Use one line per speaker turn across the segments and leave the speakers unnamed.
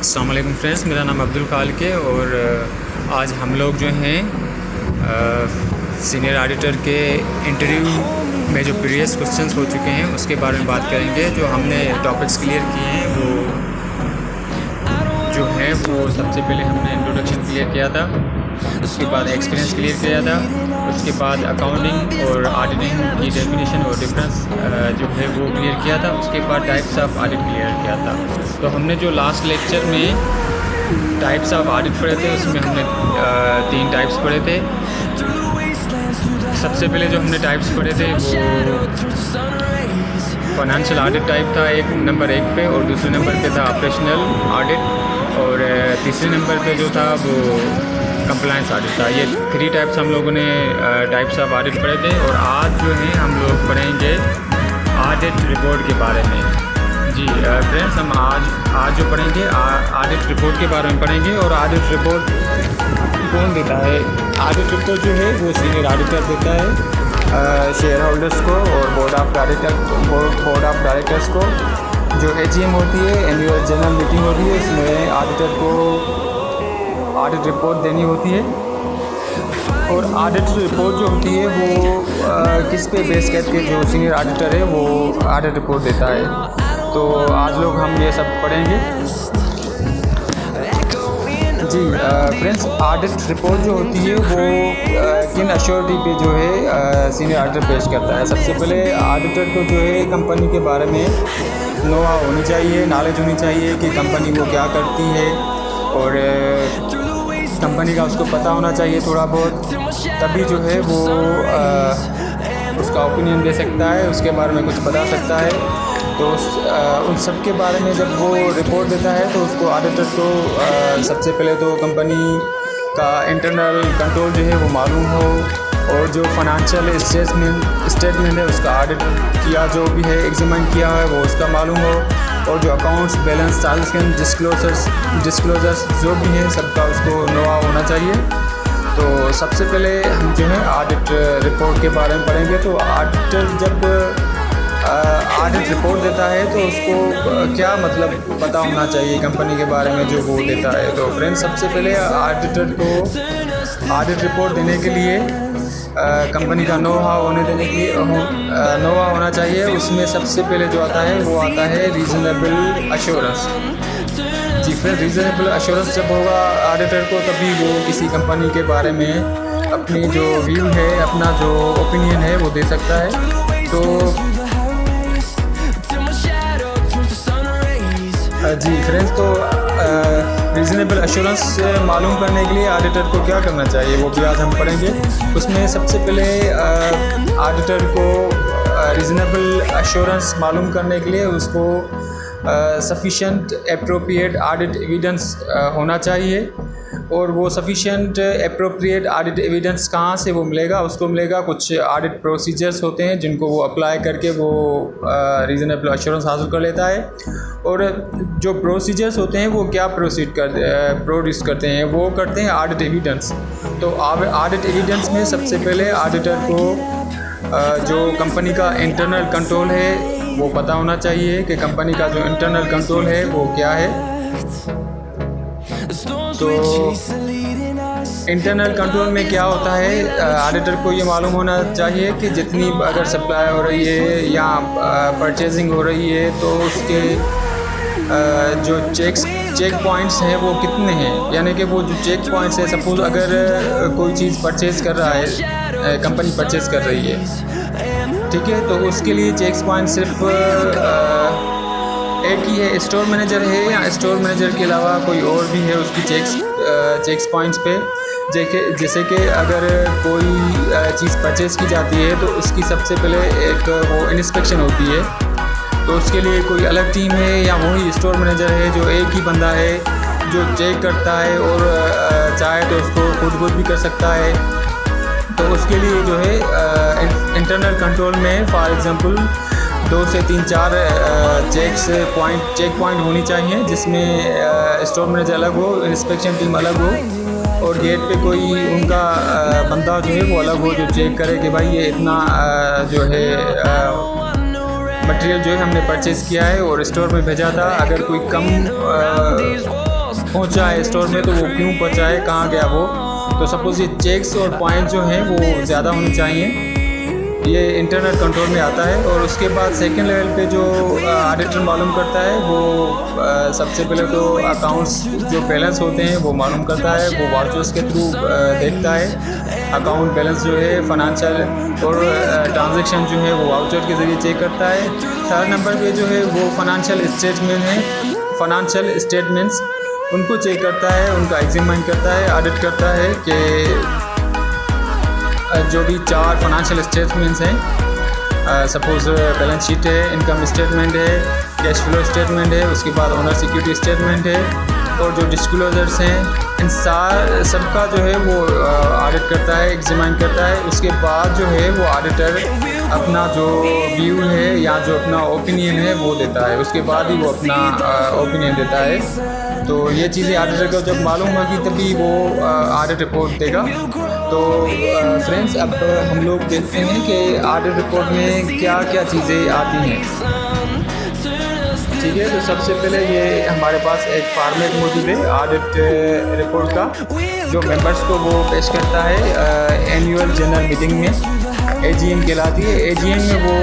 अस्सलाम वालेकुम फ्रेंड्स, मेरा नाम अब्दुल खालिक है और आज हम लोग जो हैं सीनियर ऑडिटर के इंटरव्यू में जो प्रीवियस क्वेश्चंस हो चुके हैं उसके बारे में बात करेंगे। जो हमने टॉपिक्स क्लियर किए हैं वो जो है वो सबसे पहले हमने इंट्रोडक्शन क्लियर किया था, उसके बाद एक्सपीरियंस क्लियर किया था, उसके बाद अकाउंटिंग और ऑडिटिंग की डेफिनेशन और डिफरेंस जो है वो क्लियर किया था, उसके बाद टाइप्स ऑफ ऑडिट क्लियर किया था। तो हमने जो लास्ट लेक्चर में टाइप्स ऑफ ऑडिट पढ़े थे उसमें हमने 3 टाइप्स पढ़े थे। सबसे पहले जो हमने टाइप्स पढ़े थे वो फाइनेंशियल ऑडिट टाइप था नंबर 1 पे, और दूसरे नंबर पे था ऑपरेशनल ऑडिट, और तीसरे नंबर पे जो था वो कंप्लायंस ऑडिट था। ये 3 टाइप्स हम लोगों ने टाइप्स ऑफ ऑडिट पढ़े थे। और आज जो है हम लोग पढ़ेंगे ऑडिट रिपोर्ट के बारे में। जी फ्रेंड्स, हम आज जो पढ़ेंगे ऑडिट रिपोर्ट के बारे में पढ़ेंगे। और ऑडिट रिपोर्ट कौन देता है? ऑडिट रिपोर्ट जो है वो सीनियर ऑडिटर देता है शेयर होल्डर्स को और बोर्ड ऑफ डायरेक्टर्स को। जो AGM होती है, एनुअल जनरल मीटिंग होती है, इसमें ऑडिटर को ऑडिट रिपोर्ट देनी होती है। और ऑडिट रिपोर्ट जो होती है वो किस पे बेस करके जो सीनियर ऑडिटर है वो ऑडिट रिपोर्ट देता है। तो आज लोग हम ये सब पढ़ेंगे। जी फ्रेंड्स, ऑडिट रिपोर्ट जो होती है वो किन अश्योरिटी पे जो है सीनियर ऑडिटर पेश करता है। सबसे पहले ऑडिटर को जो है कंपनी के बारे में नॉलेज होनी चाहिए, नॉलेज होनी चाहिए कि कंपनी वो क्या करती है, और कंपनी का उसको पता होना चाहिए थोड़ा बहुत, तभी जो है वो उसका ओपिनियन दे सकता है, उसके बारे में कुछ बता सकता है। तो उन सब के बारे में जब वो रिपोर्ट देता है तो उसको ऑडिटर को सबसे पहले तो कंपनी का इंटरनल कंट्रोल जो है वो मालूम हो, और जो फाइनेंशियल स्टेटमेंट है उसका ऑडिट किया जो भी है एग्जामिन किया है वो उसका मालूम हो, और जो अकाउंट्स बैलेंस ट्रांजैक्शन डिस्क्लोजर्स जो भी है सबका उसको नोआ होना चाहिए। तो सबसे पहले हम जो है ऑडिट रिपोर्ट के बारे में पढ़ेंगे। तो ऑडिटर जब ऑडिट रिपोर्ट देता है तो उसको क्या मतलब पता होना चाहिए कंपनी के बारे में जो वो देता है। तो फ्रेंड्स, सबसे पहले ऑडिटर को ऑडिट रिपोर्ट देने के लिए कंपनी का नोहा होना चाहिए। उसमें सबसे पहले जो आता है वो आता है रीज़नेबल अश्योरेंस। जी फ्रेंड, रीज़नेबल अश्योरेंस जब होगा ऑडिटर को, तभी वो किसी कंपनी के बारे में अपनी जो व्यू है, अपना जो ओपिनियन है वो दे सकता है। तो जी फ्रेंड्स, तो रीज़नेबल अश्योरेंस मालूम करने के लिए ऑडिटर को क्या करना चाहिए वो भी आज हम पढ़ेंगे। उसमें सबसे पहले ऑडिटर को रीज़नेबल अश्योरेंस मालूम करने के लिए उसको सफिशेंट एप्रोप्रिएट ऑडिट एविडेंस होना चाहिए। और वो सफिशेंट एप्रोप्रिएट ऑडिट एविडेंस कहाँ से वो मिलेगा? उसको मिलेगा कुछ ऑडिट प्रोसीजर्स होते हैं जिनको वो अप्लाई करके वो रीज़नेबल अश्योरेंस हासिल कर लेता है। और जो प्रोसीजर्स होते हैं वो क्या प्रोड्यूस करते हैं? वो करते हैं ऑडिट एविडेंस। तो ऑडिट एविडेंस में सबसे पहले ऑडिटर को जो कंपनी का इंटरनल कंट्रोल है वो पता होना चाहिए कि कंपनी का जो इंटरनल कंट्रोल है वो क्या है। तो इंटरनल कंट्रोल में क्या होता है, ऑडिटर को ये मालूम होना चाहिए कि जितनी अगर सप्लाई हो रही है या परचेजिंग हो रही है तो उसके जो चेक पॉइंट्स हैं वो कितने हैं। यानी कि वो जो चेक पॉइंट्स है, सपोज़ अगर कोई चीज़ परचेज़ कर रहा है, कंपनी परचेज़ कर रही है, ठीक है, तो उसके लिए चेक पॉइंट सिर्फ एक ही है, स्टोर मैनेजर है, या स्टोर मैनेजर के अलावा कोई और भी है उसकी चेक्स पॉइंट्स पे। जैसे कि अगर कोई चीज़ परचेज़ की जाती है तो उसकी सबसे पहले एक वो इंस्पेक्शन होती है, तो उसके लिए कोई अलग टीम है या वही स्टोर मैनेजर है जो एक ही बंदा है जो चेक करता है, और चाहे तो उसको खुद भी कर सकता है। तो उसके लिए जो है इंटरनल कंट्रोल में फॉर एग्ज़ाम्पल 2 से 3-4 चेक पॉइंट होनी चाहिए, जिसमें स्टोर मैनेजर अलग हो, इंस्पेक्शन टीम अलग हो, और गेट पे कोई उनका बंदा जो है वो अलग हो जो चेक करे कि भाई ये इतना जो है मटेरियल जो है हमने परचेज़ किया है और स्टोर में भेजा था। अगर कोई कम पहुंचा है स्टोर में तो वो क्यों पहुंचा है, कहाँ गया वो। तो सपोज़ ये चेक्स और पॉइंट जो हैं वो ज़्यादा होने चाहिए, ये इंटरनल कंट्रोल में आता है। और उसके बाद सेकंड लेवल पे जो ऑडिटर मालूम करता है वो सबसे पहले तो अकाउंट्स जो बैलेंस होते हैं वो मालूम करता है, वो वाउचर्स के थ्रू देखता है। अकाउंट बैलेंस जो है फाइनेंशियल और ट्रांजैक्शन जो है वो वाउचर के ज़रिए चेक करता है। थर्ड नंबर पे जो है वो फाइनेंशियल स्टेटमेंट है, फाइनेंशियल स्टेटमेंट्स उनको चेक करता है, उनका एग्जामिन करता है, ऑडिट करता है कि जो भी 4 फाइनेंशियल स्टेटमेंट्स हैं, सपोज़ बैलेंस शीट है, इनकम स्टेटमेंट है, कैश फ्लो स्टेटमेंट है, उसके बाद ओनर सिक्योरिटी स्टेटमेंट है और जो डिस्क्लोजर्स हैं, इन सबका जो है वो ऑडिट करता है, एग्जामिन करता है। उसके बाद जो है वो ऑडिटर अपना जो व्यू है या जो अपना ओपिनियन है वो देता है, उसके बाद ही वो अपना ओपिनियन देता है। तो ये चीज़ें ऑडिटर को जब मालूम होगी तभी वो ऑडिट रिपोर्ट देगा। तो फ्रेंड्स अब हम लोग देखते हैं कि ऑडिट रिपोर्ट में क्या क्या चीज़ें आती हैं। ठीक है, तो सबसे पहले ये हमारे पास एक फॉर्मेट मौजूद है ऑडिट रिपोर्ट का, जो मेंबर्स को वो पेश करता है एनुअल जनरल मीटिंग में, AGM कहलाती है। AGM में वो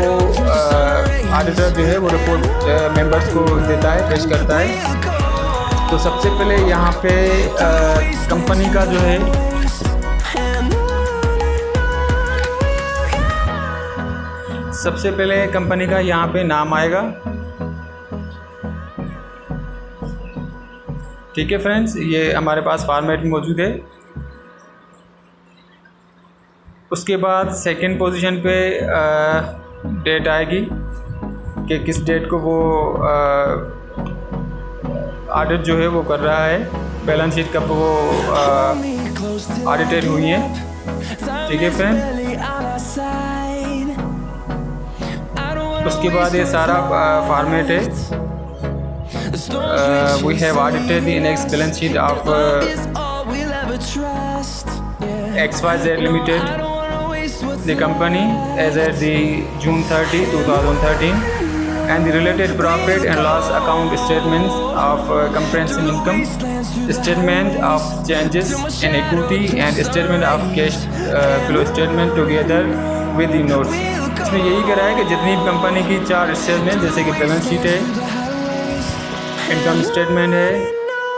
ऑडिटर जो है वो रिपोर्ट मेंबर्स को देता है, पेश करता है। तो सबसे पहले यहाँ पे कंपनी का जो है सबसे पहले कंपनी का यहाँ पे नाम आएगा। ठीक है फ्रेंड्स, ये हमारे पास फॉर्मेट मौजूद है। उसके बाद सेकंड पोजीशन पे डेट आएगी कि किस डेट को वो ऑडिट जो है वो कर रहा है, बैलेंस शीट कब वो ऑडिटेड हुई है। ठीक है फ्रेंड, उसके बाद ये सारा फॉर्मेट है। We have audited the next balance sheet of XYZ Limited, the company as at the June 30, 2013, and the related profit and loss account statements of comprehensive income, statement of changes in equity and statement of cash flow statement together with the notes। इसमें यही करा है कि जितनी भी company की 4 statement जैसे कि बैलेंस शीट है, इनकम स्टेटमेंट है,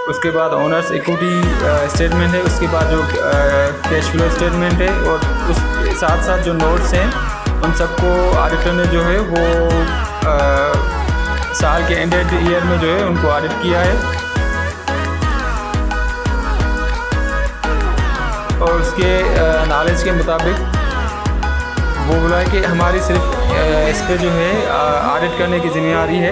उसके बाद ओनर्स इक्विटी स्टेटमेंट है, उसके बाद जो कैश फ्लो स्टेटमेंट है और उस साथ साथ जो नोट्स हैं उन सबको ऑडिटर ने जो है वो साल के एंडेड ईयर में जो है उनको ऑडिट किया है। और उसके नॉलेज के मुताबिक वो बोला है कि हमारी सिर्फ इस पर जो है ऑडिट करने की जिम्मेदारी है,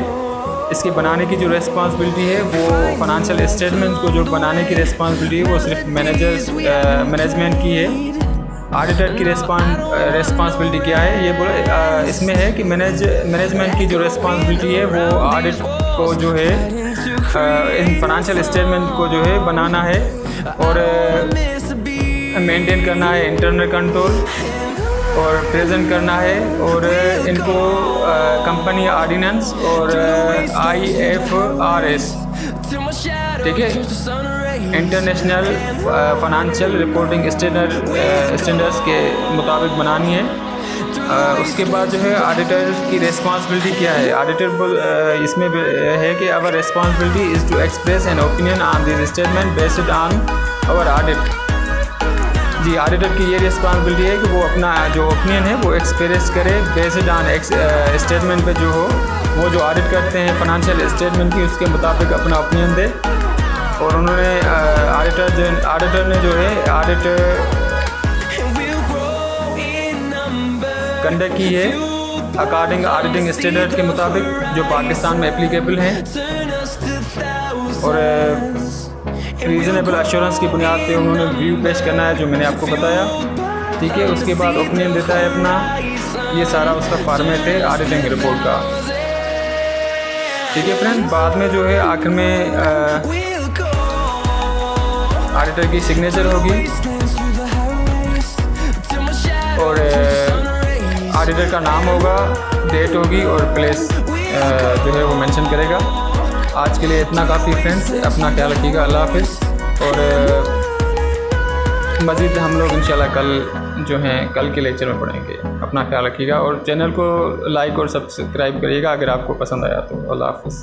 इसके बनाने की जो रेस्पॉन्सिबिलिटी है वो फाइनेंशियल स्टेटमेंट्स को जो बनाने की रेस्पॉन्सिबिलिटी है वो सिर्फ मैनेजमेंट की है। ऑडिटर की रेस्पॉन्सिबिलिटी क्या है, ये बोला इसमें है कि मैनेजमेंट की जो रेस्पॉन्सिबिलिटी है वो ऑडिट को जो है इन फाइनेंशियल स्टेटमेंट को जो है बनाना है और मेंटेन करना है, इंटरनल कंट्रोल और प्रेजेंट करना है, और इनको कंपनी ऑर्डिनेंस और IFRS, ठीक है, इंटरनेशनल फाइनेंशियल रिपोर्टिंग स्टैंडर्ड्स के मुताबिक बनानी है। उसके बाद जो है ऑडिटर की रिस्पांसिबिलिटी क्या है, ऑडिटर इसमें है कि our responsibility is to express an opinion on this statement based on our audit. जी, ऑडिटर की ये रिस्पांसिबिलिटी है कि वो अपना जो ओपिनियन है वो एक्सप्रेस करे बेस्ड ऑन स्टेटमेंट पे जो हो, वो जो ऑडिट करते हैं फाइनेंशियल स्टेटमेंट की उसके मुताबिक अपना ओपिनियन दे। और उन्होंने ऑडिटर ने जो है ऑडिट कंडक्ट की है अकॉर्डिंग ऑडिटिंग स्टैंडर्ड के मुताबिक जो पाकिस्तान में एप्लीकेबल हैं और रीज़नेबल एश्योरेंस की बुनियाद पे उन्होंने व्यू पेश करना है जो मैंने आपको बताया। ठीक है, उसके बाद ओपिनियन देता है अपना, ये सारा उसका फॉर्मेट है ऑडिटिंग रिपोर्ट का। ठीक है फ्रेंड, बाद में जो है आखिर में ऑडिटर की सिग्नेचर होगी और ऑडिटर का नाम होगा, डेट होगी और प्लेस जो है वो मेंशन करेगा। आज के लिए इतना काफ़ी फ्रेंड्स, अपना ख्याल रखिएगा। अल्लाह हाफिज़। और मज़ीद हम लोग इंशाल्लाह कल जो हैं कल के लेक्चर में पढ़ेंगे। अपना ख्याल रखिएगा और चैनल को लाइक और सब्सक्राइब करिएगा अगर आपको पसंद आया तो। अल्लाह हाफिज़।